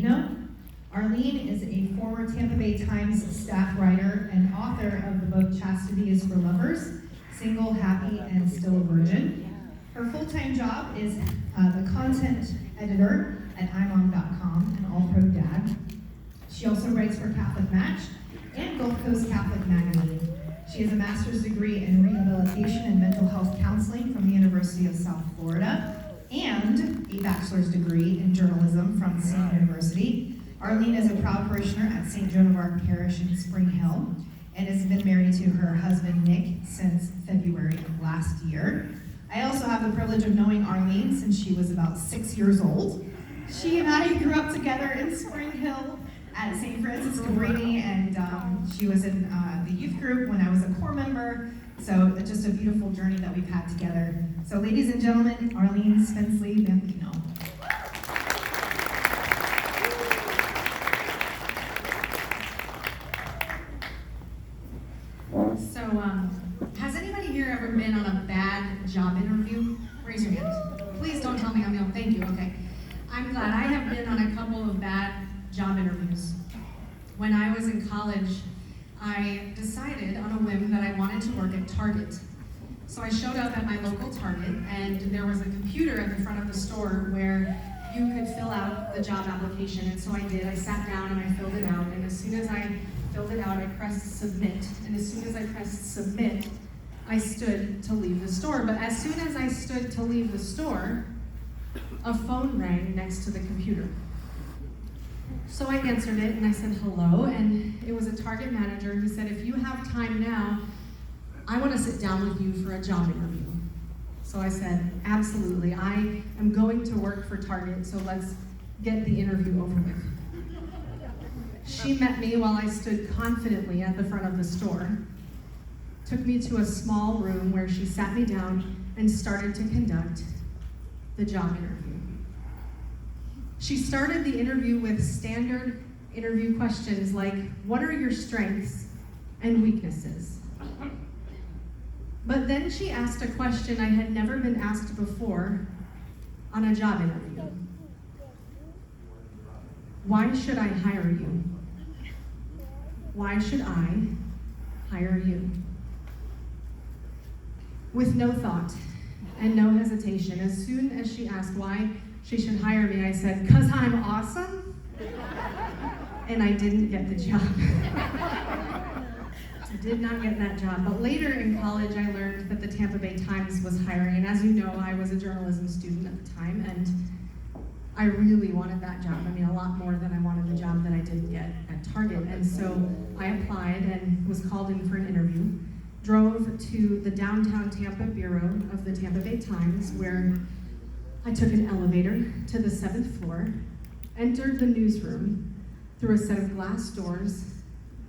Babino. Arleen is a former Tampa Bay Times staff writer and author of the book Chastity is for Lovers, Single, Happy, and Still a Virgin. Her full-time job is the content editor at imom.com and All Pro Dad. She also writes for Catholic Match and Gulf Coast Catholic Magazine. She has a master's degree in rehabilitation and mental health counseling from the University of South Florida and a bachelor's degree in journalism from the same university. Arleen is a proud parishioner at St. Joan of Arc Parish in Spring Hill and has been married to her husband Nick since February of last year. I also have the privilege of knowing Arleen since she was about 6 years old. She and I grew up together in Spring Hill at St. Francis Cabrini, and she was in the youth group when I was a core member. So just a beautiful journey that we've had together. So ladies and gentlemen, Arleen Spenceley Babino. So, has anybody here ever been on a bad job interview? Raise your hand. Please don't tell me I'm no. Thank you. Okay. I'm glad. I have been on a couple of bad job interviews. When I was in college, I decided on a whim that I wanted to work at Target. So I showed up at my local Target, and there was a computer at the front of the store where you could fill out the job application. And so I did. I sat down and I filled it out. And as soon as I filled it out, I pressed submit. And as soon as I pressed submit, I stood to leave the store. But as soon as I stood to leave the store, a phone rang next to the computer. So I answered it and I said hello, and it was a Target manager who said, if you have time now, I want to sit down with you for a job interview. So I said, absolutely, I am going to work for Target, so let's get the interview over with. She met me while I stood confidently at the front of the store, took me to a small room where she sat me down and started to conduct the job interview. She started the interview with standard interview questions like, what are your strengths and weaknesses? But then she asked a question I had never been asked before on a job interview. Why should I hire you? Why should I hire you? With no thought and no hesitation, as soon as she asked why she should hire me, I said, 'cause I'm awesome. And I didn't get the job. I did not get that job. But later in college, I learned that the Tampa Bay Times was hiring. And as you know, I was a journalism student at the time, and I really wanted that job. I mean, a lot more than I wanted the job that I didn't get at Target. And so I applied and was called in for an interview, drove to the downtown Tampa bureau of the Tampa Bay Times, where I took an elevator to the 7th floor, entered the newsroom through a set of glass doors,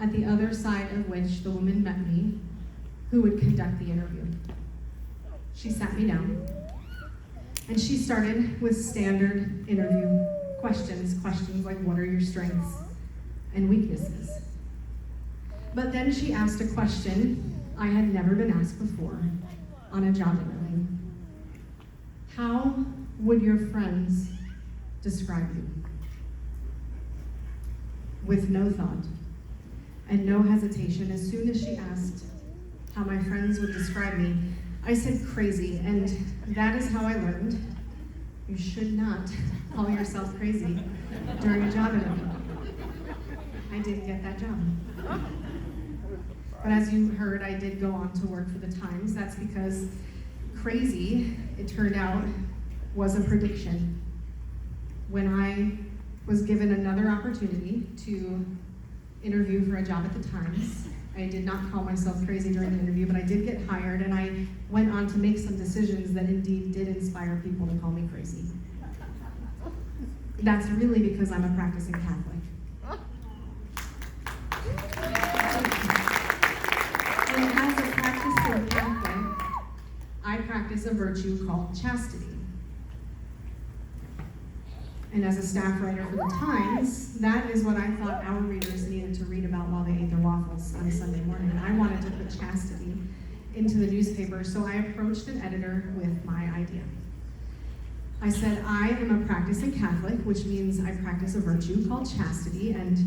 at the other side of which the woman met me who would conduct the interview. She sat me down, and she started with standard interview questions like, what are your strengths and weaknesses? But then she asked a question I had never been asked before on a job interview. How would your friends describe you? With no thought and no hesitation, as soon as she asked how my friends would describe me, I said crazy, and that is how I learned you should not call yourself crazy during a job interview. I didn't get that job. But as you heard, I did go on to work for the Times. That's because crazy, it turned out, was a prediction. When I was given another opportunity to interview for a job at the Times, I did not call myself crazy during the interview, but I did get hired, and I went on to make some decisions that indeed did inspire people to call me crazy. That's really because I'm a practicing Catholic. And as a practicing Catholic, I practice a virtue called chastity. And as a staff writer for the Times, that is what I thought our readers needed to read about while they ate their waffles on a Sunday morning. And I wanted to put chastity into the newspaper, so I approached an editor with my idea. I said, I am a practicing Catholic, which means I practice a virtue called chastity, and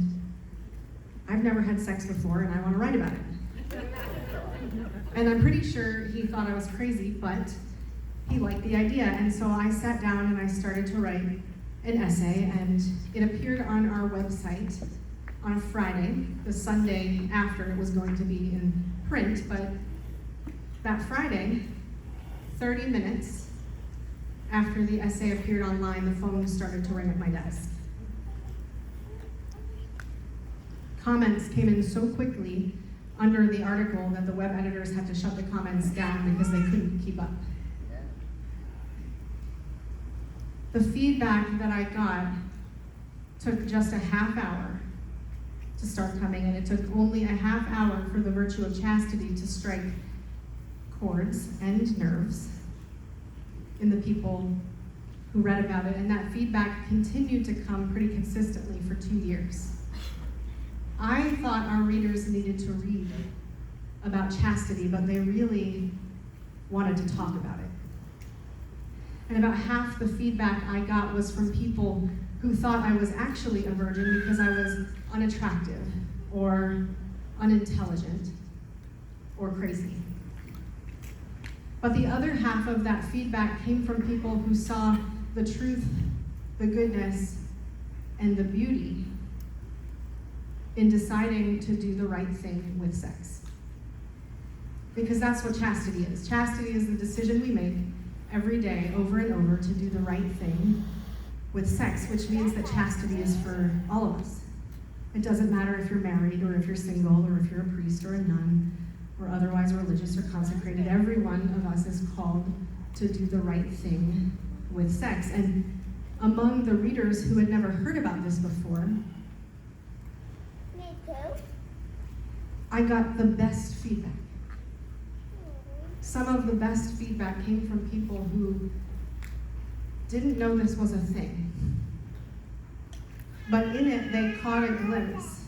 I've never had sex before, and I want to write about it. And I'm pretty sure he thought I was crazy, but he liked the idea. And so I sat down and I started to write an essay, and it appeared on our website on a Friday, the Sunday after it was going to be in print. But that Friday, 30 minutes after the essay appeared online, the phone started to ring at my desk. Comments came in so quickly under the article that the web editors had to shut the comments down because they couldn't keep up. The feedback that I got took just a half hour to start coming, and it took only a half hour for the virtue of chastity to strike chords and nerves in the people who read about it, and that feedback continued to come pretty consistently for 2 years. I thought our readers needed to read about chastity, but they really wanted to talk about it. And about half the feedback I got was from people who thought I was actually a virgin because I was unattractive or unintelligent or crazy. But the other half of that feedback came from people who saw the truth, the goodness, and the beauty in deciding to do the right thing with sex. Because that's what chastity is. Chastity is the decision we make every day, over and over, to do the right thing with sex, which means that chastity is for all of us. It doesn't matter if you're married, or if you're single, or if you're a priest or a nun, or otherwise religious or consecrated. Every one of us is called to do the right thing with sex. And among the readers who had never heard about this before, I got the best feedback. Some of the best feedback came from people who didn't know this was a thing. But in it, they caught a glimpse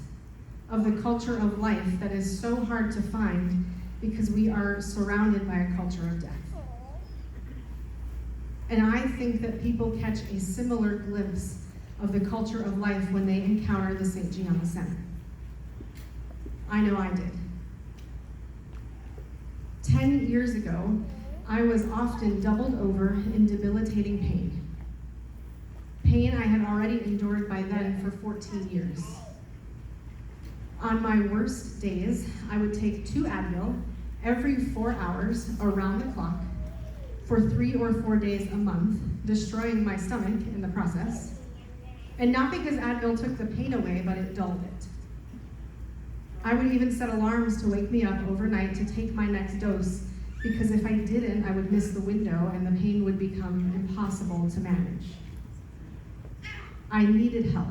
of the culture of life that is so hard to find because we are surrounded by a culture of death. And I think that people catch a similar glimpse of the culture of life when they encounter the St. Gianna Center. I know I did. 10 years ago, I was often doubled over in debilitating pain. Pain I had already endured by then for 14 years. On my worst days, I would take 2 Advil every 4 hours around the clock for 3 or 4 days a month, destroying my stomach in the process. And not because Advil took the pain away, but it dulled it. I would even set alarms to wake me up overnight to take my next dose, because if I didn't, I would miss the window and the pain would become impossible to manage. I needed help.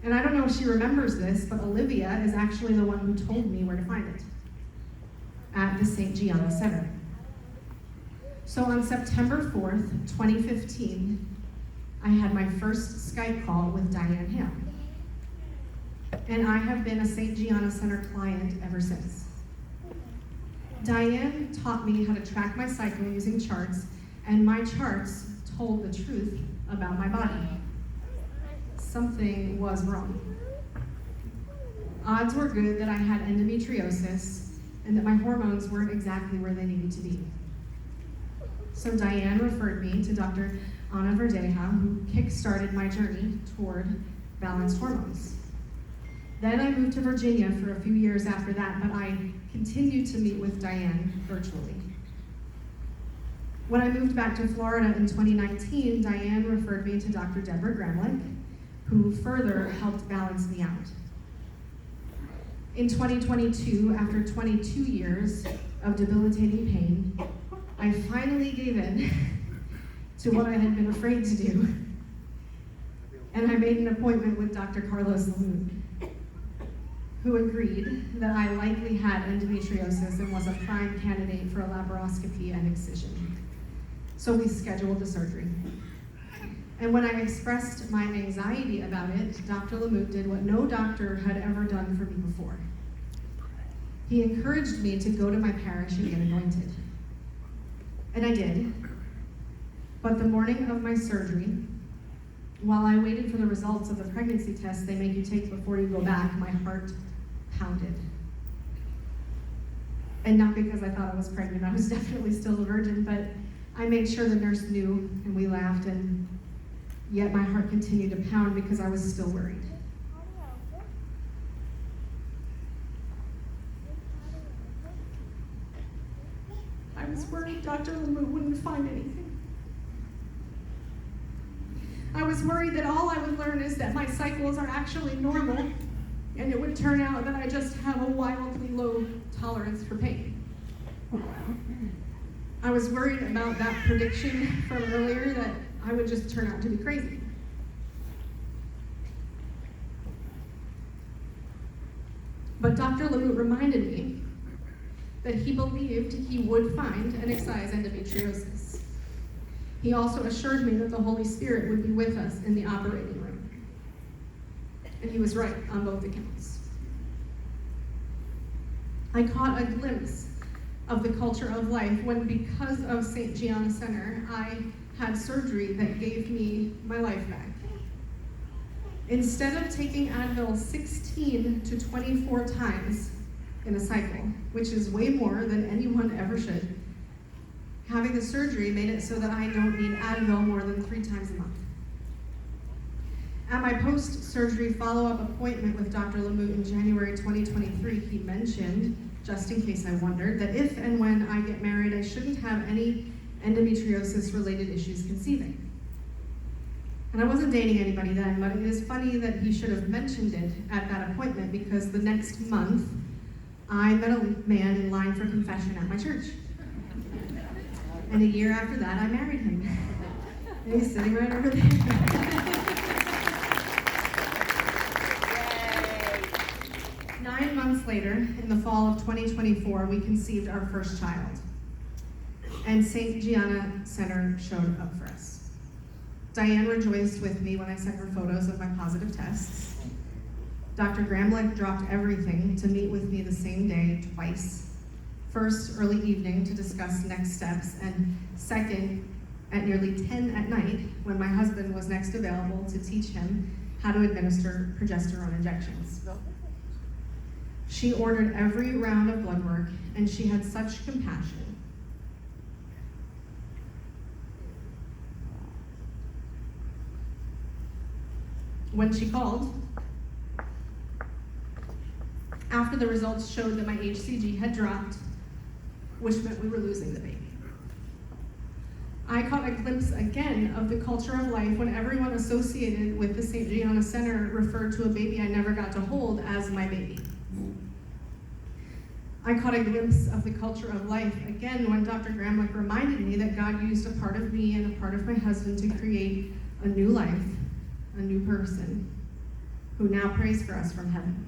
And I don't know if she remembers this, but Olivia is actually the one who told me where to find it, at the St. Gianna Center. So on September 4th, 2015, I had my first Skype call with Diane Hale. And I have been a St. Gianna Center client ever since. Diane taught me how to track my cycle using charts, and my charts told the truth about my body. Something was wrong. Odds were good that I had endometriosis and that my hormones weren't exactly where they needed to be. So Diane referred me to Dr. Anna Verdeja, who kick-started my journey toward balanced hormones. Then I moved to Virginia for a few years after that, but I continued to meet with Diane virtually. When I moved back to Florida in 2019, Diane referred me to Dr. Deborah Gramlich, who further helped balance me out. In 2022, after 22 years of debilitating pain, I finally gave in to what I had been afraid to do. And I made an appointment with Dr. Carlos Lamut, who agreed that I likely had endometriosis and was a prime candidate for a laparoscopy and excision. So we scheduled the surgery. And when I expressed my anxiety about it, Dr. Lamut did what no doctor had ever done for me before. He encouraged me to go to my parish and get anointed. And I did. But the morning of my surgery, while I waited for the results of the pregnancy test they make you take before you go back, my heart pounded. And not because I thought I was pregnant, I was definitely still a virgin, but I made sure the nurse knew, and we laughed, and yet my heart continued to pound because I was still worried. I was worried Dr. Lamu wouldn't find anything. I was worried that all I would learn is that my cycles are actually normal, and it would turn out that I just have a wildly low tolerance for pain. I was worried about that prediction from earlier that I would just turn out to be crazy. But Dr. Lamu reminded me that he believed he would find and excise endometriosis. He also assured me that the Holy Spirit would be with us in the operating room. And he was right on both accounts. I caught a glimpse of the culture of life when, because of St. Gianna Center, I had surgery that gave me my life back. Instead of taking Advil 16 to 24 times in a cycle, which is way more than anyone ever should, having the surgery made it so that I don't need Advil more than 3 times a month. At my post-surgery follow-up appointment with Dr. Lamu in January 2023, he mentioned, just in case I wondered, that if and when I get married, I shouldn't have any endometriosis-related issues conceiving. And I wasn't dating anybody then, but it is funny that he should have mentioned it at that appointment because the next month, I met a man in line for confession at my church. And a year after that, I married him. And he's sitting right over there. 9 months later, in the fall of 2024, we conceived our first child. And St. Gianna Center showed up for us. Diane rejoiced with me when I sent her photos of my positive tests. Dr. Gramlich dropped everything to meet with me the same day twice. First, early evening to discuss next steps, and second, at nearly 10 at night, when my husband was next available to teach him how to administer progesterone injections. She ordered every round of blood work, and she had such compassion. When she called, after the results showed that my HCG had dropped, which meant we were losing the baby. I caught a glimpse again of the culture of life when everyone associated with the St. Gianna Center referred to a baby I never got to hold as my baby. I caught a glimpse of the culture of life again when Dr. Gramlich reminded me that God used a part of me and a part of my husband to create a new life, a new person, who now prays for us from heaven.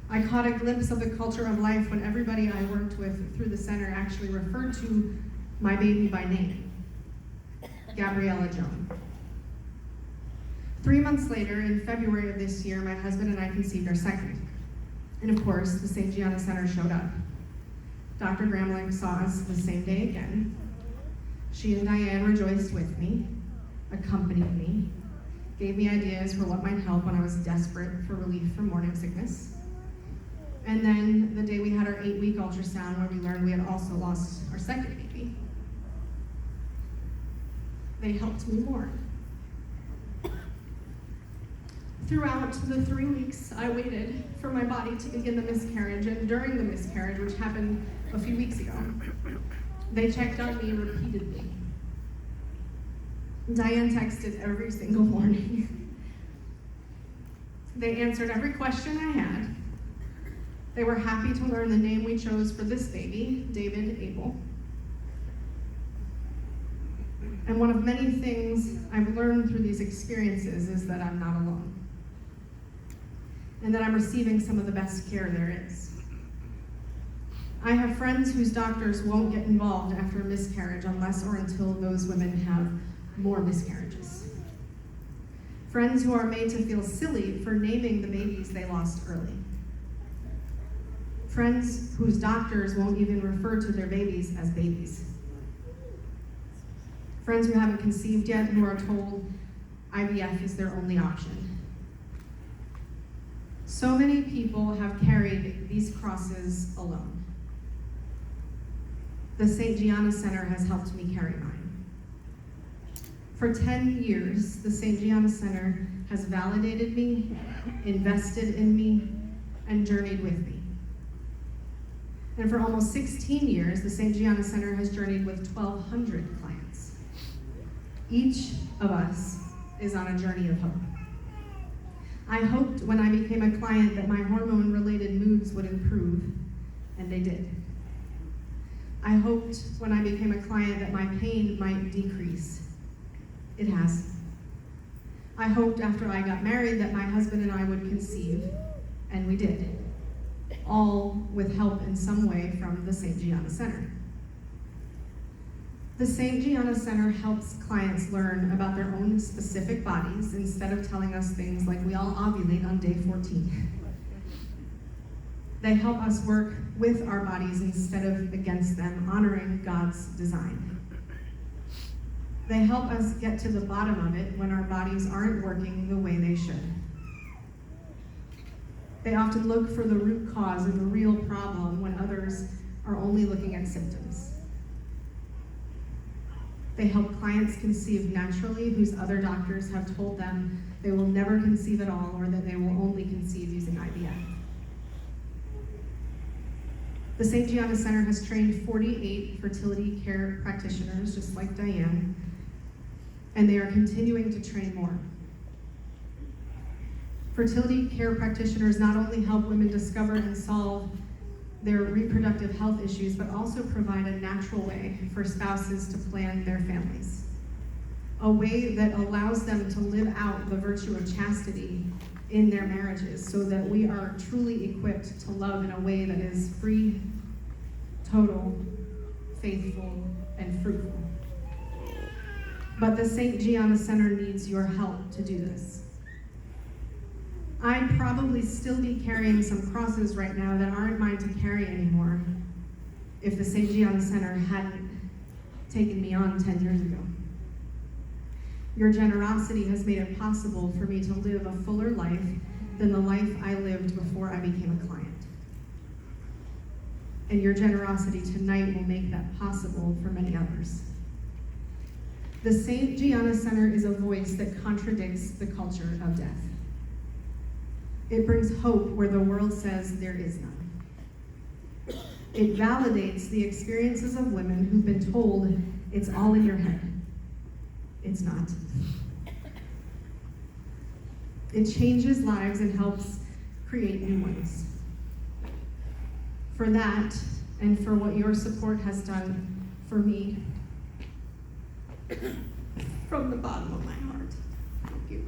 I caught a glimpse of the culture of life when everybody I worked with through the center actually referred to my baby by name, Gabriella Joan. 3 months later, in February of this year, my husband and I conceived our second. And of course, the St. Gianna Center showed up. Dr. Gramlich saw us the same day again. She and Diane rejoiced with me, accompanied me, gave me ideas for what might help when I was desperate for relief from morning sickness. And then the day we had our 8-week ultrasound where we learned we had also lost our second baby, they helped me mourn. Throughout the 3 weeks, I waited for my body to begin the miscarriage, and during the miscarriage, which happened a few weeks ago, they checked on me repeatedly. Diane texted every single morning. They answered every question I had. They were happy to learn the name we chose for this baby, David Abel. And one of many things I've learned through these experiences is that I'm not alone. And that I'm receiving some of the best care there is. I have friends whose doctors won't get involved after a miscarriage unless or until those women have more miscarriages. Friends who are made to feel silly for naming the babies they lost early. Friends whose doctors won't even refer to their babies as babies. friends who haven't conceived yet who are told IVF is their only option. So many people have carried these crosses alone. The St. Gianna Center has helped me carry mine. For 10 years, the St. Gianna Center has validated me, invested in me, and journeyed with me. And for almost 16 years, the St. Gianna Center has journeyed with 1,200 clients. Each of us is on a journey of hope. I hoped when I became a client that my hormone-related moods would improve, and they did. I hoped when I became a client that my pain might decrease. It has. I hoped after I got married that my husband and I would conceive, and we did. All with help in some way from the St. Gianna Center. The St. Gianna Center helps clients learn about their own specific bodies instead of telling us things like we all ovulate on day 14. They help us work with our bodies instead of against them, honoring God's design. They help us get to the bottom of it when our bodies aren't working the way they should. They often look for the root cause and the real problem when others are only looking at symptoms. They help clients conceive naturally whose other doctors have told them they will never conceive at all or that they will only conceive using IVF. The St. Gianna Center has trained 48 fertility care practitioners, just like Diane, and they are continuing to train more. Fertility care practitioners not only help women discover and solve their reproductive health issues, but also provide a natural way for spouses to plan their families. A way that allows them to live out the virtue of chastity in their marriages so that we are truly equipped to love in a way that is free, total, faithful, and fruitful. But the St. Gianna Center needs your help to do this. I'd probably still be carrying some crosses right now that aren't mine to carry anymore if the St. Gianna Center hadn't taken me on 10 years ago. Your generosity has made it possible for me to live a fuller life than the life I lived before I became a client. And your generosity tonight will make that possible for many others. The St. Gianna Center is a voice that contradicts the culture of death. It brings hope where the world says there is none. It validates the experiences of women who've been told it's all in your head. It's not. It changes lives and helps create new ones. For that, and for what your support has done for me, from the bottom of my heart, thank you.